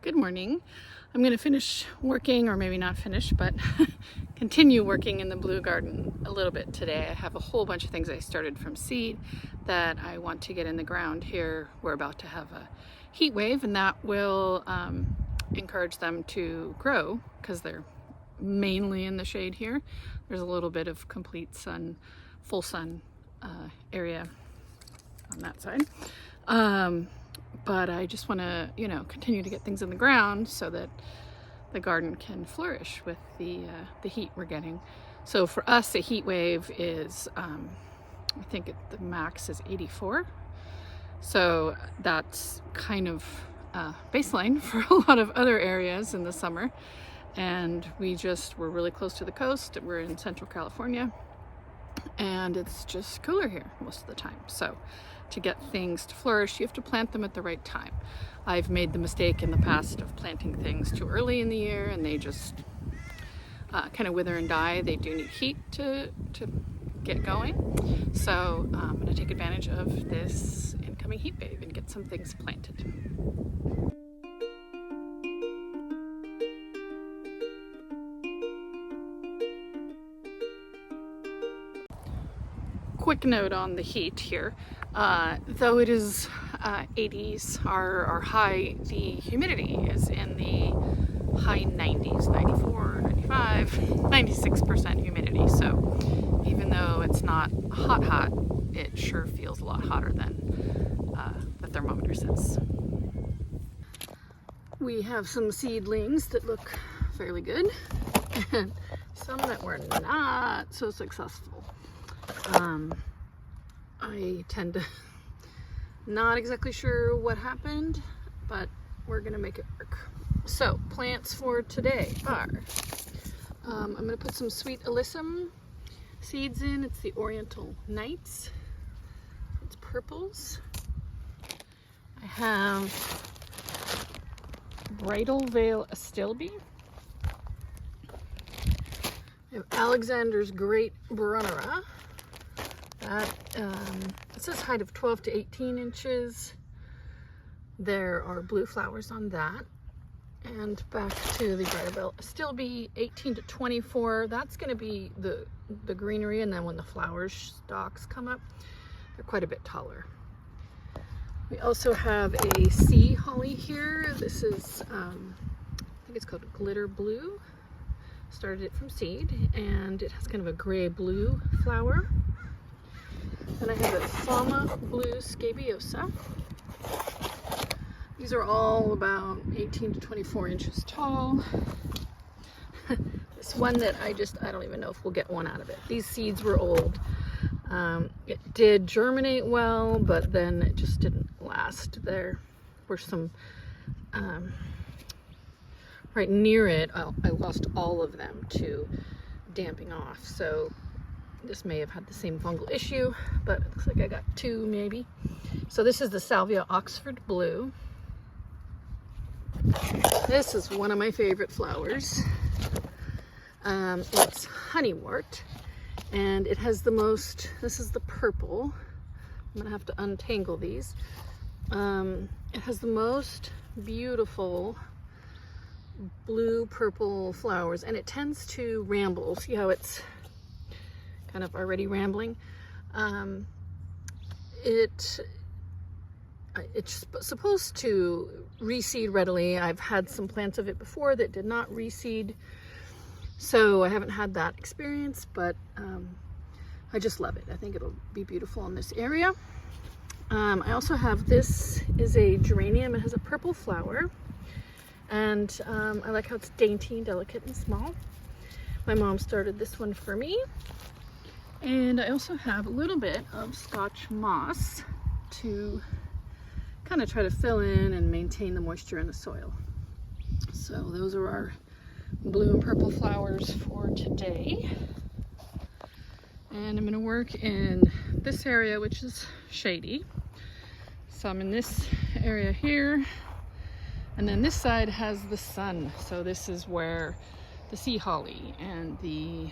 Good morning. I'm going to finish working, or maybe not finish, but continue working in the blue garden a little bit today. I have a whole bunch of things I started from seed that I want to get in the ground here. We're about to have a heat wave, and that will encourage them to grow because they're mainly in the shade here. There's a little bit of complete sun, full sun area on that side. But I just want to, continue to get things in the ground so that the garden can flourish with the heat we're getting. So for us, a heat wave is, I think the max is 84. So that's kind of baseline for a lot of other areas in the summer. And we're really close to the coast. We're in Central California, and it's just cooler here most of the time. So to get things to flourish, you have to plant them at the right time. I've made the mistake in the past of planting things too early in the year, and they just kind of wither and die. They do need heat to get going. So I'm going to take advantage of this incoming heat wave and get some things planted. Quick note on the heat here. Though it is 80s, our high, the humidity is in the high 90s, 94, 95, 96% humidity. So even though it's not hot, it sure feels a lot hotter than the thermometer says. We have some seedlings that look fairly good, and some that were not so successful. I tend to not exactly sure what happened, but we're gonna make it work. So plants for today are, I'm gonna put some sweet alyssum seeds in. It's the Oriental Nights. It's purples. I have Bridal Veil Astilbe. I have Alexander's Great Brunnera. That it says height of 12 to 18 inches. There are blue flowers on that. And back to the Bridal Veil Astilbe, 18 to 24. That's going to be the greenery, and then when the flower stalks come up, they're quite a bit taller. We also have a sea holly here. This is, I think it's called Glitter Blue. Started it from seed, and it has kind of a gray-blue flower. Then I have a Fama Blue Scabiosa. These are all about 18 to 24 inches tall. This one that I don't even know if we'll get one out of it. These seeds were old. It did germinate well, but then it just didn't last. There were some, right near it, I lost all of them to damping off. So this may have had the same fungal issue, but it looks like I got two maybe. So this is the Salvia Oxford Blue. This is one of my favorite flowers. It's honeywort, and it has the most, this is the purple. I'm gonna have to untangle these. It has the most beautiful blue purple flowers, and it tends to ramble. See how it's kind of already rambling? It's supposed to reseed readily. I've had some plants of it before that did not reseed, so I haven't had that experience, but I just love it. I think it'll be beautiful in this area. I also have, this is a geranium. It has a purple flower, and I like how it's dainty and delicate and small. My mom started this one for me. And I also have a little bit of Scotch moss to kind of try to fill in and maintain the moisture in the soil. So those are our blue and purple flowers for today. And I'm going to work in this area, which is shady. So I'm in this area here, and then this side has the sun. So this is where the sea holly and the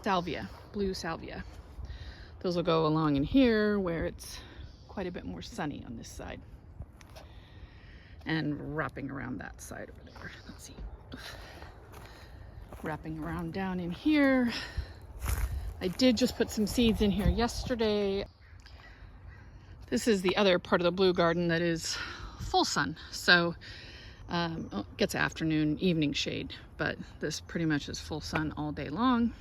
salvia, blue salvia, those will go along in here where it's quite a bit more sunny on this side. and wrapping around that side over there. Let's see. Wrapping around down in here. I did just put some seeds in here yesterday. This is the other part of the blue garden that is full sun. So it gets afternoon, evening shade, but this pretty much is full sun all day long.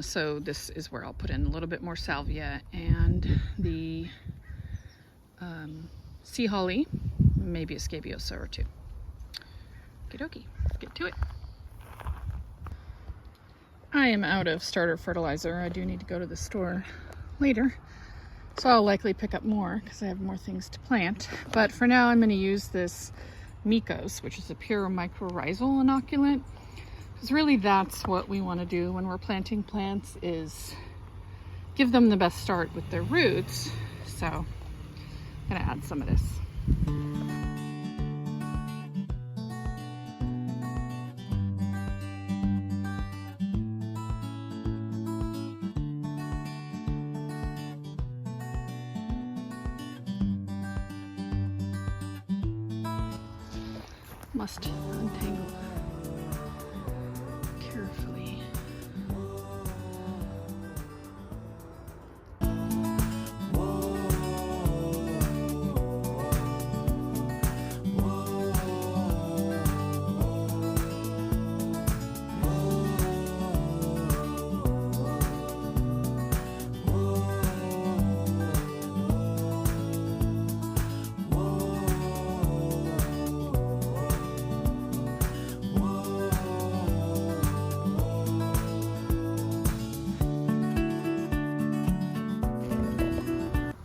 So this is where I'll put in a little bit more salvia and the sea holly, maybe a scabiosa or two. Okie dokie, let's get to it. I am out of starter fertilizer. I do need to go to the store later, so I'll likely pick up more because I have more things to plant. But for now, I'm going to use this Micos, which is a pure mycorrhizal inoculant, because really that's what we want to do when we're planting plants, is give them the best start with their roots. So I'm going to add some of this. Must untangle carefully.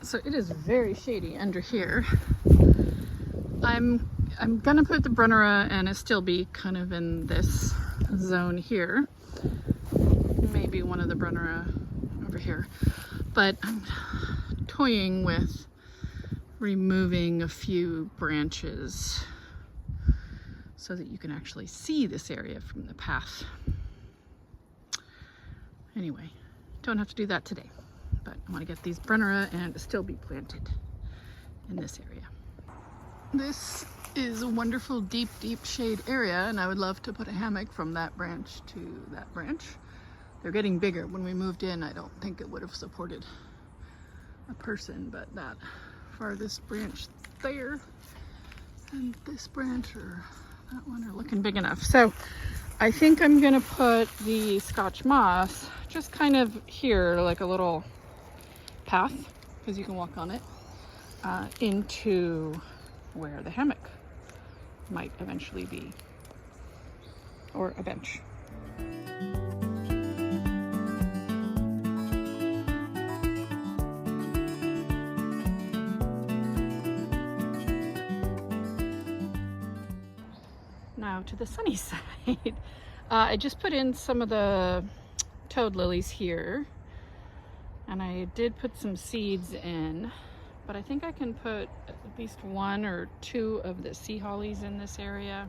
So it is very shady under here. I'm gonna put the Brunnera and it still be kind of in this zone here. Maybe one of the Brunnera over here. But I'm toying with removing a few branches so that you can actually see this area from the path. Anyway, don't have to do that today. But I want to get these Brunnera and still be planted in this area. This is a wonderful deep shade area, and I would love to put a hammock from that branch to that branch. They're getting bigger. When we moved in, I don't think it would have supported a person, but that farthest branch there and this branch or that one are looking big enough. So I think I'm gonna put the Scotch moss just kind of here, like a little path, because you can walk on it, into where the hammock might eventually be, or a bench. Now to the sunny side. I just put in some of the toad lilies here, and I did put some seeds in, but I think I can put at least one or two of the sea hollies in this area.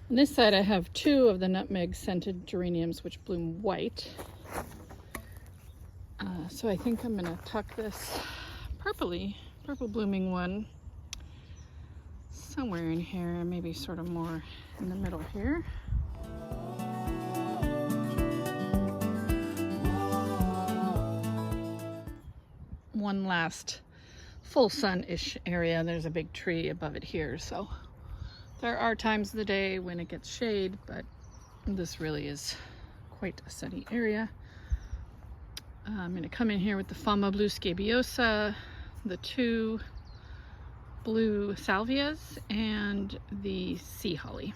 On this side I have two of the nutmeg scented geraniums which bloom white. So I think I'm gonna tuck this purple blooming one somewhere in here, maybe sort of more in the middle here. One last full sun-ish area. There's a big tree above it here, so there are times of the day when it gets shade, but this really is quite a sunny area. I'm going to come in here with the Fama Blue Scabiosa, the two blue salvias, and the sea holly.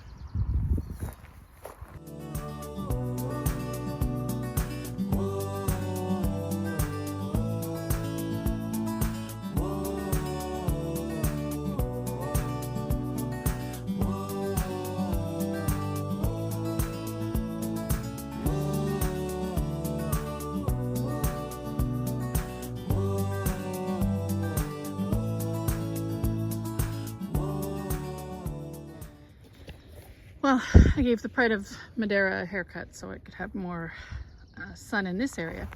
Well, I gave the Pride of Madeira a haircut so it could have more sun in this area.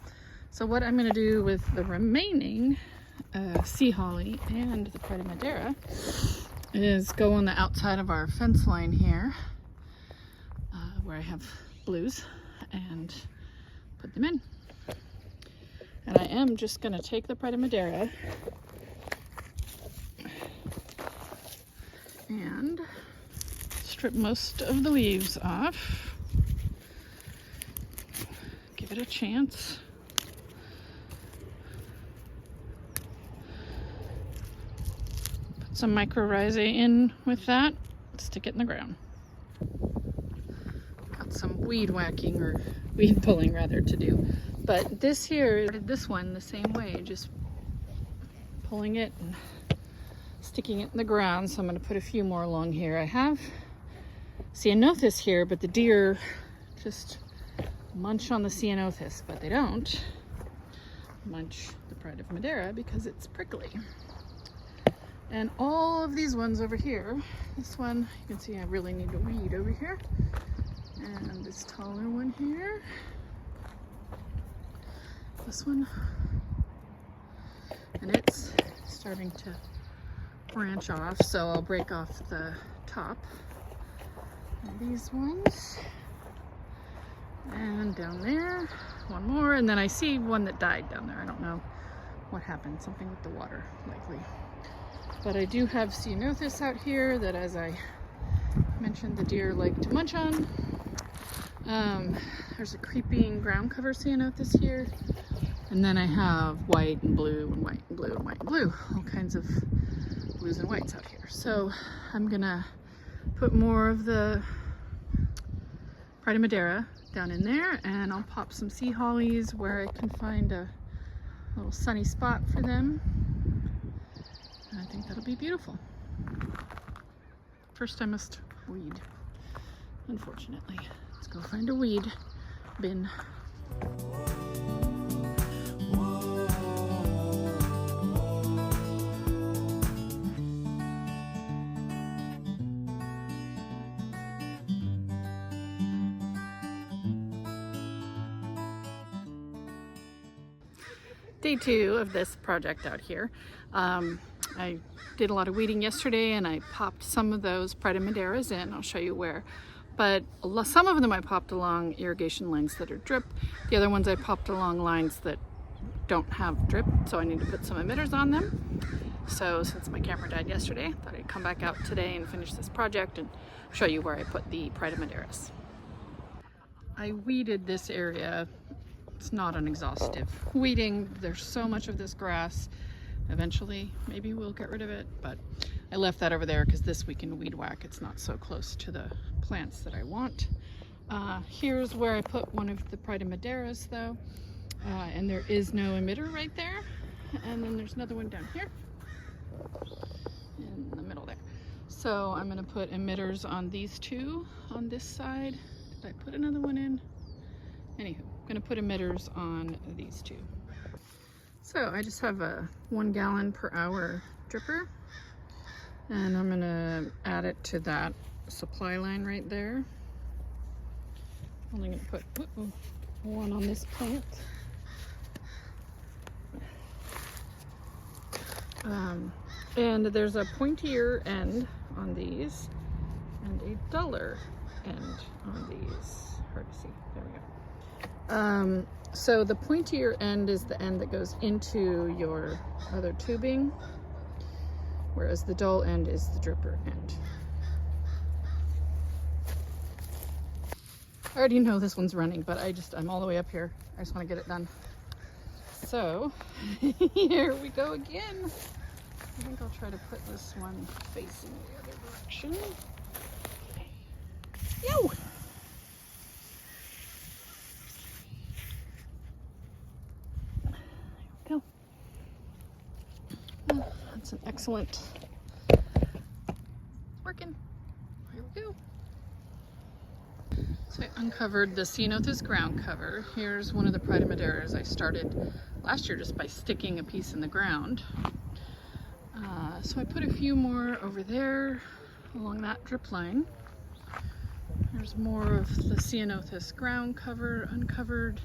So what I'm going to do with the remaining sea holly and the Pride of Madeira is go on the outside of our fence line here where I have blues and put them in. And I am just going to take the Pride of Madeira and strip most of the leaves off. Give it a chance. Put some mycorrhizae in with that. Stick it in the ground. Got some weed whacking, or weed pulling rather, to do. But this here, I did this one the same way, just pulling it and sticking it in the ground. So I'm going to put a few more along here. I have ceanothus here, but the deer just munch on the ceanothus, but they don't munch the Pride of Madeira because it's prickly. And all of these ones over here, this one, you can see I really need to weed over here. And this taller one here. This one. And it's starting to branch off, so I'll break off the top. And these ones. And down there, one more. And then I see one that died down there. I don't know what happened. Something with the water, likely. But I do have ceanothus out here that, as I mentioned, the deer like to munch on. There's a creeping ground cover ceanothus here. And then I have white and blue and white and blue and white and blue. All kinds of blues and whites out here. So I'm gonna put more of the Pride of Madeira down in there, and I'll pop some sea hollies where I can find a little sunny spot for them. And I think that'll be beautiful. First I must weed, unfortunately. Let's go find a weed bin. Day 2 of this project out here. I did a lot of weeding yesterday and I popped some of those Pride of Madeiras in. I'll show you where. But some of them I popped along irrigation lines that are drip. The other ones I popped along lines that don't have drip, so I need to put some emitters on them. So since my camera died yesterday, I thought I'd come back out today and finish this project and show you where I put the Pride of Madeiras. I weeded this area. It's not an exhaustive weeding. There's so much of this grass. Eventually, maybe we'll get rid of it, but I left that over there because this we can weed whack. It's not so close to the plants that I want. Here's where I put one of the Pride of Madeiras though, and there is no emitter right there. And then there's another one down here in the middle there. So I'm gonna put emitters on these two on this side. Did I put another one in? Anywho, I'm gonna put emitters on these two. So I just have a 1 gallon per hour dripper, and I'm gonna add it to that supply line right there. Only gonna put one on this plant. And there's a pointier end on these and a duller end on these. Hard to see. There we go. So the pointier end is the end that goes into your other tubing, whereas the dull end is the dripper end. I already know this one's running, but I'm all the way up here. I just want to get it done. So here we go again. I think I'll try to put this one facing the other direction. Yo! Go. Oh, that's an excellent. It's working. Here we go. So I uncovered the ceanothus ground cover. Here's one of the Pride of Madeiras I started last year just by sticking a piece in the ground. So I put a few more over there along that drip line. There's more of the ceanothus ground cover uncovered.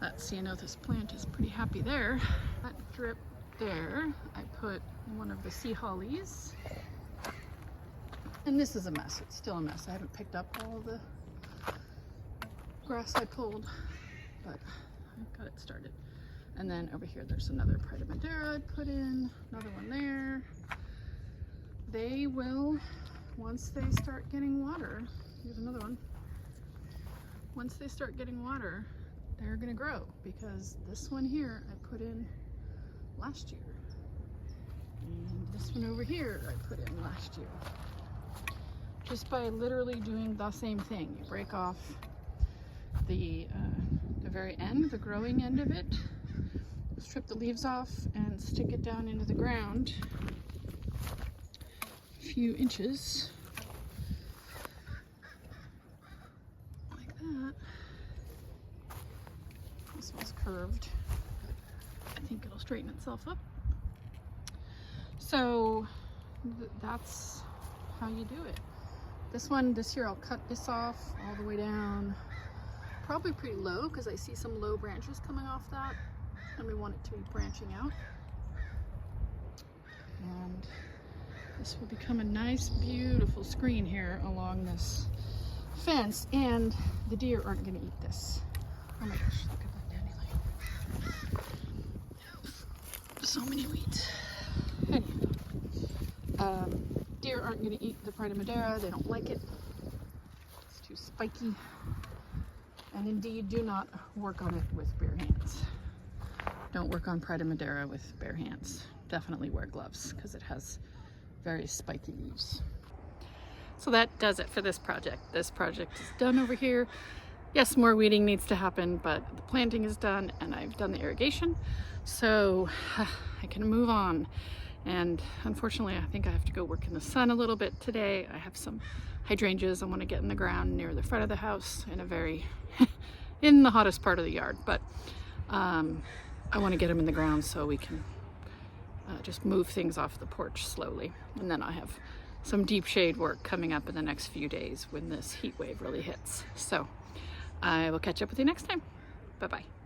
That ceanothus plant is pretty happy there. That drip there, I put one of the sea hollies. And this is a mess. It's still a mess. I haven't picked up all the grass I pulled, but I got it started. And then over here, there's another Pride of Madeira I put in, another one there. They will, once they start getting water, here's another one. Once they start getting water, they're gonna grow, because this one here I put in last year. And this one over here I put in last year. Just by literally doing the same thing. You break off the very end, the growing end of it, strip the leaves off and stick it down into the ground a few inches, like that. This one's curved, but I think it'll straighten itself up. So that's how you do it. This one, this year I'll cut this off all the way down, probably pretty low because I see some low branches coming off that and we want it to be branching out. And this will become a nice, beautiful screen here along this fence, and the deer aren't going to eat this. Oh my gosh, look at that dandelion. So many weeds. Anyway, deer aren't going to eat the Pride of Madeira. They don't like it. It's too spiky. And indeed, do not work on it with bare hands. Don't work on Pride of Madeira with bare hands. Definitely wear gloves because it has very spiky leaves. So that does it for this project. This project is done over here. Yes, more weeding needs to happen, but the planting is done and I've done the irrigation. So I can move on. And unfortunately, I think I have to go work in the sun a little bit today. I have some hydrangeas I want to get in the ground near the front of the house in a very, in the hottest part of the yard. But I want to get them in the ground so we can just move things off the porch slowly. And then I have some deep shade work coming up in the next few days when this heat wave really hits. So I will catch up with you next time. Bye-bye.